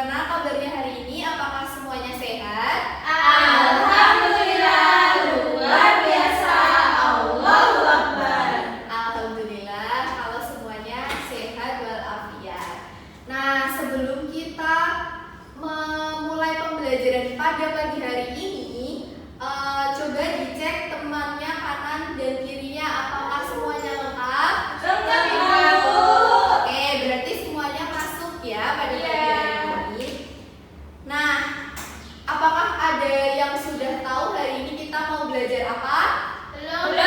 Bagaimana kabarnya hari ini? Apakah semuanya sehat? Alhamdulillah, luar biasa. Allahu Akbar. Alhamdulillah kalau semuanya sehat walafiat. Nah, sebelum kita memulai pembelajaran pada pagi hari ini, coba dicek temannya kanan dan kirinya apakah semuanya lengkap? Lengkap, Ibu. Oke, berarti semuanya masuk ya pada pagi hari ini. Nah, apakah ada yang sudah tahu hari ini kita mau belajar apa? Belum.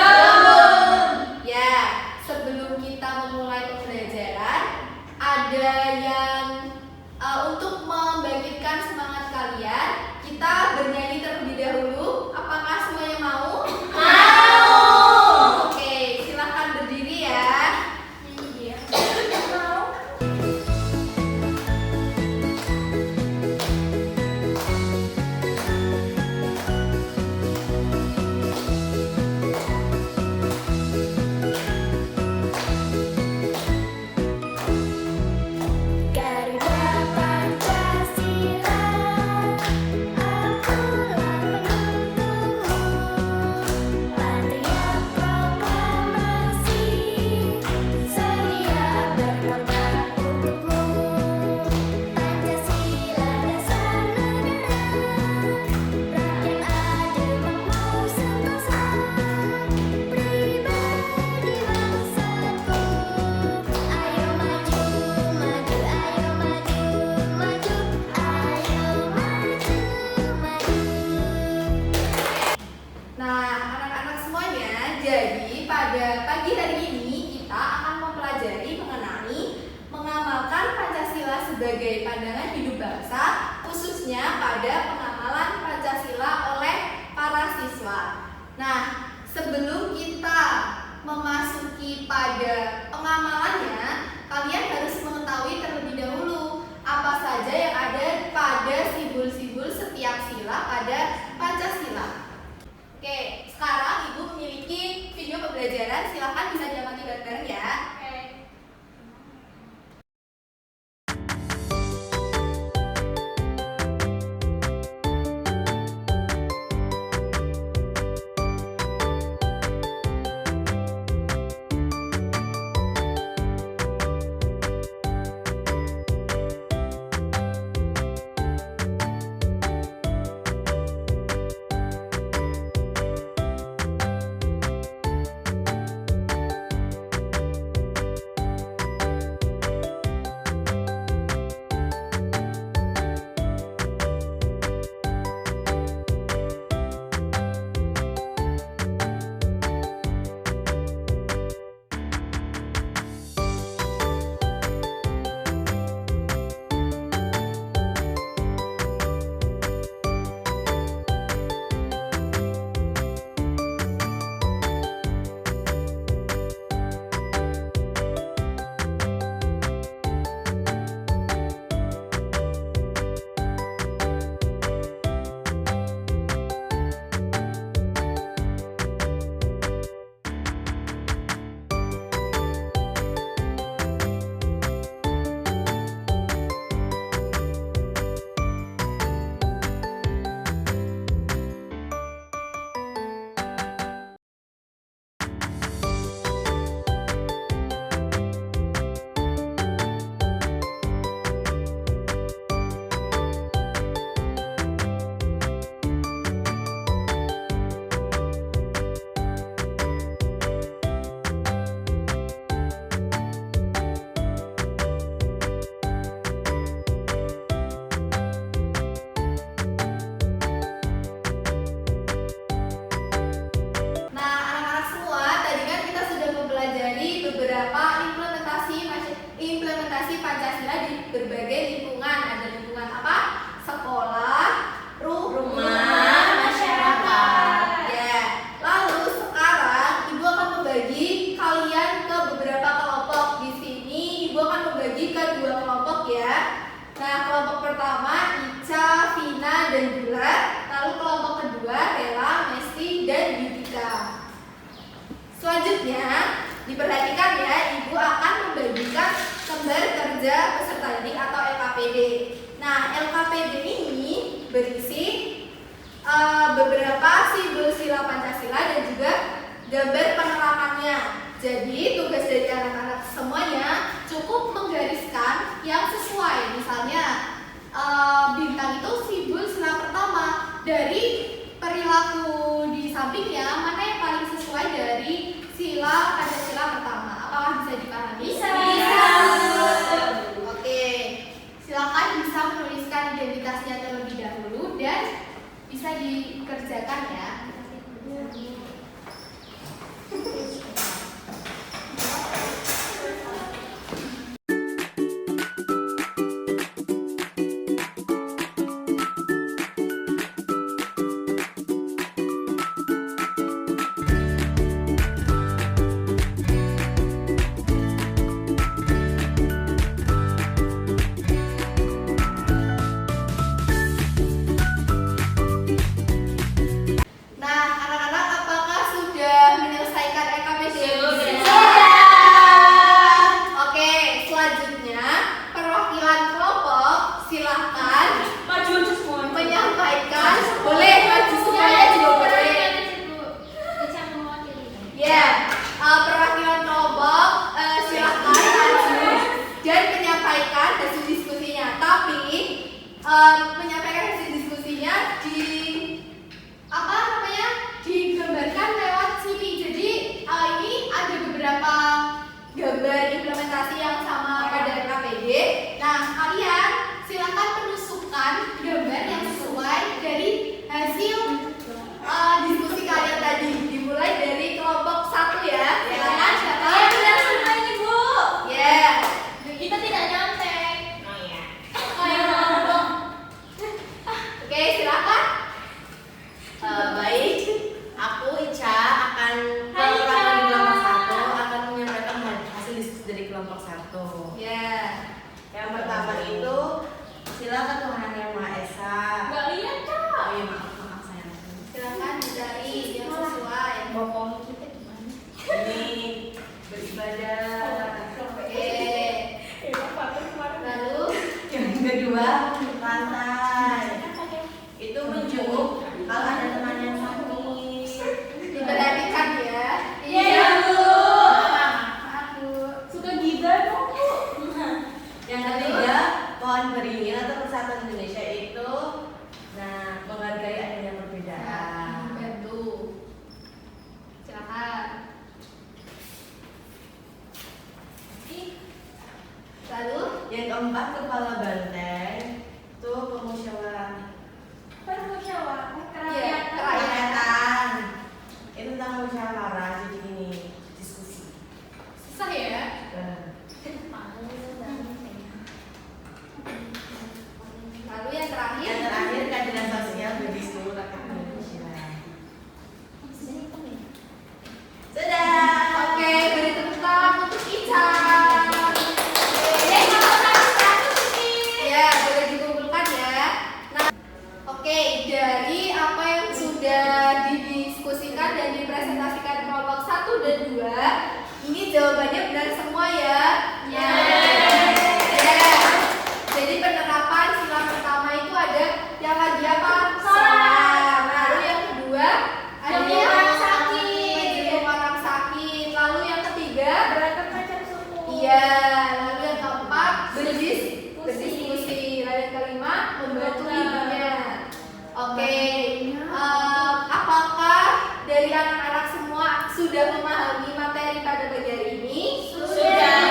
Ya, sebelum kita memulai pembelajaran, ada yang untuk membangkitkan semangat kalian, kita bernyanyi terlebih dahulu. Apakah semuanya mau? Mau. Oke, silakan berdiri ya. Mau. Garuda Pancasila, akulah penuntungmu. Patriot proklamasi, sedia berkorban untukmu. Pancasila dasar negara, rakyat adil makmur sentosa. Pribadi bangsaku, ayo maju, maju, ayo maju, maju, ayo maju, maju. Nah, anak-anak semuanya, jadi pada pagi hari ini kita akan mempelajari mengenai mengamalkan Pancasila sebagai pandangan hidup bangsa, khususnya pada pengamalan Pancasila oleh para siswa. Nah, sebelum kita memasuki pada pengamalannya, kalian harus mengetahui terlebih dahulu apa saja yang ada pada simbol-simbol setiap sila pada Pancasila. Oke, sekarang Ibu memiliki video pembelajaran, silakan bisa diamati bareng-bareng ya. APD ini berisi beberapa simbol sila Pancasila dan juga gambar penerapannya. Jadi tugas dari anak-anak semuanya cukup menggariskan yang sesuai. Misalnya bintang itu simbol sila pertama. Dari perilaku di sampingnya mana yang paling sesuai dari sila Pancasila pertama? Apakah bisa dipahami? Bisa. Oke, silakan bisa menuliskan identitasnya terlebih dahulu dan bisa dikerjakan ya. Nah, anak-anak apakah sudah menyelesaikan EKPD? Oke, selanjutnya perwakilan kelompok silahkan Maju aja semua. menyampaikan. Boleh maju semuanya juga boleh. Ya, perwakilan kelompok silahkan maju dan menyampaikan hasil diskusinya. Tapi menyampaikan hasil diskusinya digambarkan lewat sini. Jadi ini ada beberapa gambar implementasi yang sama pada KPD. Nah, kalian silakan menusukkan gambar yang sesuai dari hasil diskusi kalian tadi. Dimulai dari kelompok 1 ya. Silakan siapa? Ya. Kita tidak nyampe. Oke, silakan. Baik, aku Ica akan Hai, Ica. di kelompok 1 akan menyampaikan hasil diskusi dari kelompok 1. Ya. Yang pertama itu silakan Tuhan Yang Maha Esa. Nggak lihat, Kak. Oh iya, maaf sayang. Silakan dicari yang sesuai. Bokong kita gimana? Ini beribadah. Oke. Lalu Yang kedua, lantai. Itu menjenguk kalau ada teman yang sakit. diperhatikan ya. Iya, Bu. Maaf, Bu. Suka gibah dong, Bu. Yang ketiga, pohon beringin atau Persatuan Indonesia itu menghargai adanya perbedaan. Nah, bantu. Silakan. Lalu Yang keempat, kepala banteng itu pemusyawaratan Iya, kerakyatan. Itu tentang musyawarah, jadi ini diskusi. susah ya. Lalu yang terakhir. Yang terakhir, keadilan sosial bagi seluruh rakyat Indonesia. Sudah. Oke, beri tepuk tangan untuk Ica. Ya, boleh dikumpulkan ya. Nah, oke, dari apa yang sudah didiskusikan dan dipresentasikan kelompok 1 dan 2, ini jawabannya benar semua ya. Ya. Ya. Jadi penerapan sila pertama itu ada yang lagi apa? Sholat. Lalu yang kedua ada Menjenguk yang orang sakit. menjenguk orang sakit. Lalu yang ketiga Beragam macam suku. iya. Lalu yang keempat berdiskusi. Lalu yang kelima membantu ibunya. Oke. Apakah dari anak-anak semua sudah memahami materi pada pagi hari ini? Sudah.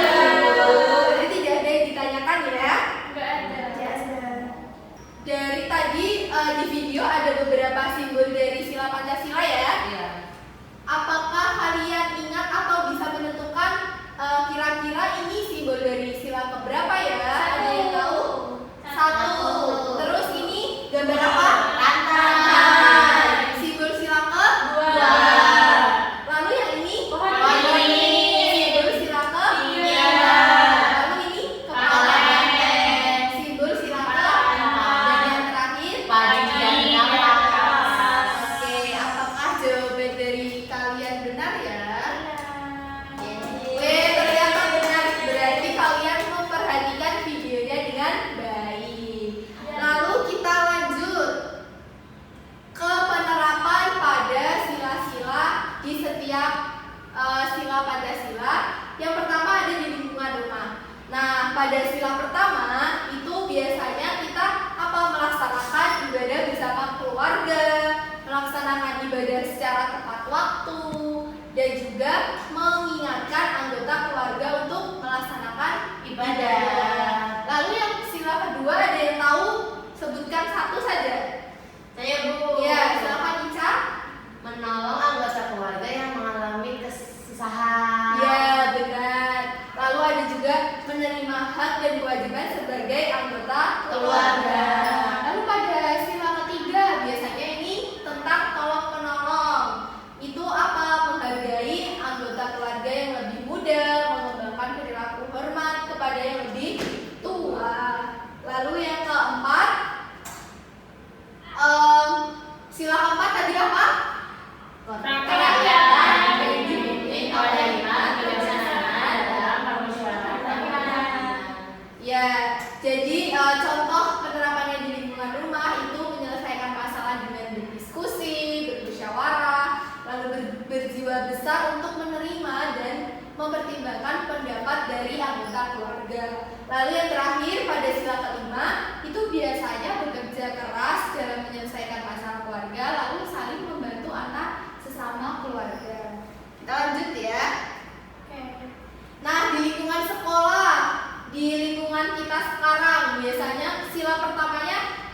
Jadi tidak ada yang ditanyakan ya? Nggak ada. Dari tadi di video ada beberapa simbol dari sila Pancasila ya. Iya. Apakah kalian ingat atau bisa menentukan kira-kira ini simbol dari sila keberapa ya? Ada yang tahu? Satu. Terus ini gambar apa? Lantai. Simbol sila kedua. Lalu yang ini? Pohon beringin. Simbol sila ketiga. Lalu ini? Kepala banteng. Simbol sila keempat. Dan yang terakhir? Pagi dan petang.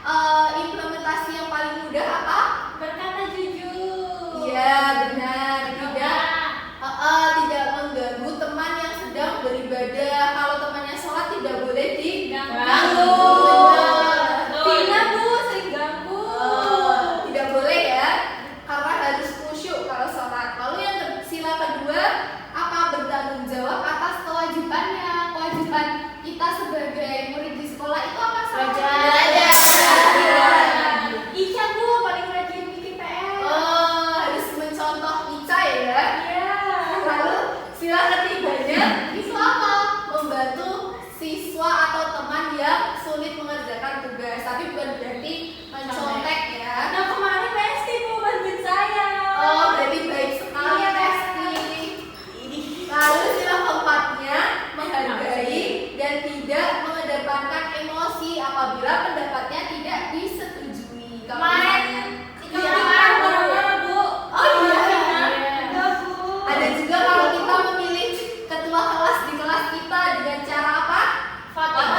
implementasi yang paling mudah apa? Berkata jujur. Iya, benar. Tidak mengganggu teman yang sedang beribadah. Kalau temannya sholat tidak boleh diganggu. Tina Bu sering ganggu. Tidak boleh ya, karena harus khusyuk kalau sholat. Lalu yang sila kedua apa? Bertanggung jawab atas kewajibannya. Kewajiban kita sebagai murid di sekolah itu apa? Belajar. Ica Bu paling rajin bikin PR. Harus mencontoh Ica ya. Iya. Lalu sila ketiganya itu apa? Membantu siswa atau teman yang sulit mengerjakan tugas. Tapi bukan berarti mencontek ya. Nah kemarin Besti Bu bantuin saya. Berarti baik sekali Iya. Besti. Lalu sila keempatnya menghargai dan tidak mengedepankan emosi apabila pendapatnya tidak disetujui. Kalau Kemarin misalnya- kita Iya. marah Bu. Oh iya. Iya Bu. Ada juga kalau kita memilih ketua kelas di kelas kita dengan cara apa? Voting.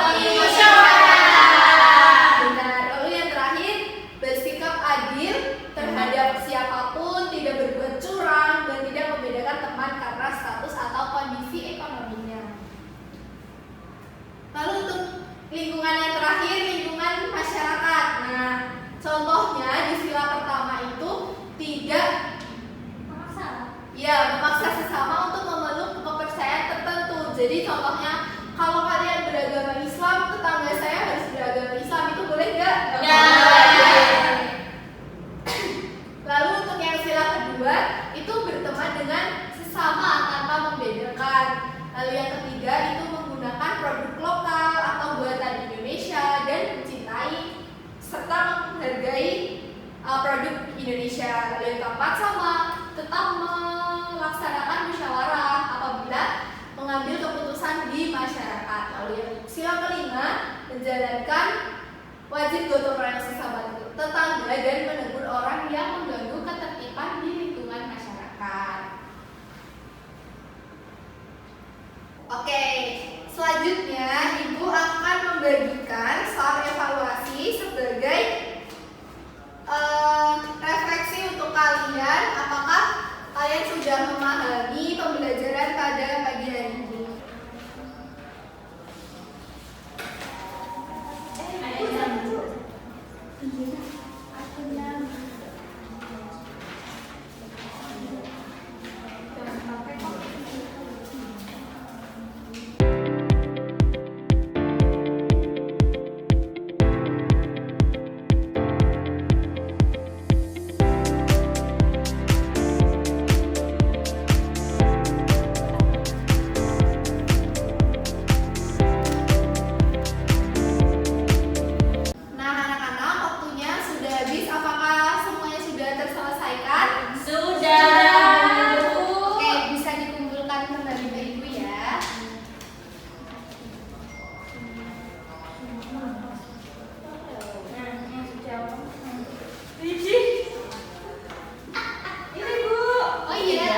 Benar. Lalu yang terakhir, bersikap adil terhadap siapapun, tidak berbuat curang dan tidak membedakan teman karena status atau kondisi ekonominya. Lalu untuk lingkungan yang terakhir, lingkungan masyarakat. Nah, contohnya di sila pertama itu tidak memaksa sesama untuk memeluk kepercayaan tertentu. Jadi contohnya, kalau kalian beragama Islam, tetangga saya harus beragama Islam, itu boleh nggak? Nggak. Lalu untuk yang sila kedua, itu berteman dengan sesama tanpa membedakan. Lalu yang ketiga, itu menggunakan produk lokal atau buatan Indonesia dan mencintai serta menghargai produk Indonesia. Lalu yang keempat sama, tetap melaksanakan musyawarah apabila mengambil keputusan di masyarakat. Lalu yang sila kelima, menjalankan wajib gotong royong sesama tetangga dan menegur orang yang mengganggu ketertiban di lingkungan masyarakat. Oke, selanjutnya Ibu akan membagikan soal evaluasi sebagai refleksi untuk kalian. Apakah kalian sudah memahami pembelajaran pada pagi hari ini? Nah, anak-anak, waktunya sudah habis. Apakah semuanya sudah terselesaikan? Sudah. Oke, bisa dikumpulkan kembali ke Ibu ya. Ini Bu. Oh iya.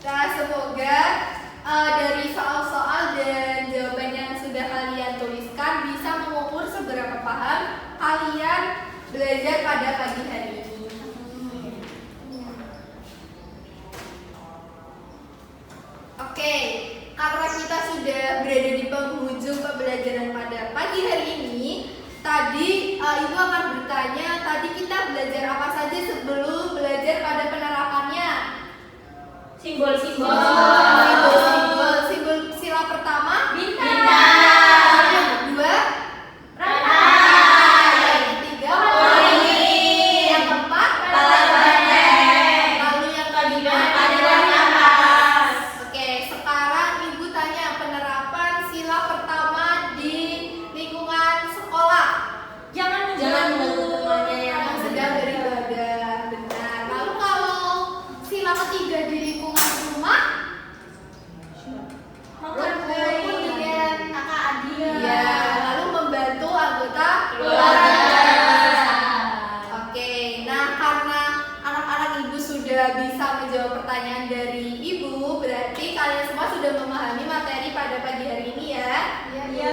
Nah, semoga dari soal-soal dan jawaban yang sudah kalian tuliskan bisa mengukur seberapa paham kalian belajar pada pagi hari ini. Oke, karena kita sudah berada di penghujung pembelajaran pada pagi hari ini, tadi Ibu akan bertanya, tadi kita belajar apa saja sebelum belajar pada penerapannya? Simbol-simbol. Simbol sila pertama Bintang. yang kedua Rantai. yang ketiga Pohon. yang keempat lalu yang kelima Adalah nafas. Oke, sekarang Ibu tanya penerapan sila pertama di lingkungan sekolah. Jangan Jangan mengganggu mengganggu temannya Yang sedang beribadah, benar. Lalu kalau sila ketiga di lingkungan rumah, menghargai kemudian kakak adik. iya, lalu membantu anggota Keluarga. Oke, nah karena anak-anak Ibu sudah bisa menjawab pertanyaan dari Ibu, berarti kalian semua sudah memahami materi pada pagi hari ini ya. Iya.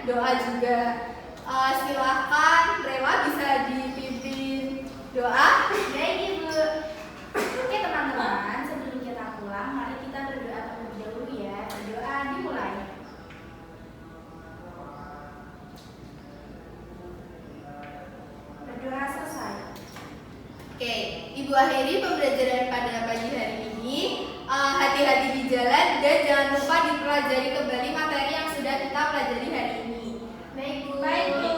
doa juga. Silakan Rela bisa dipimpin doa. Baik Ibu. Oke teman-teman, sebelum kita pulang, mari kita berdoa terlebih dahulu ya. Berdoa dimulai. Berdoa selesai. Oke, Ibu akhiri pembelajaran pada pagi hari ini. Hati-hati di jalan dan jangan lupa dipelajari kembali materi yang sudah kita pelajari hari ini. Baik Bu.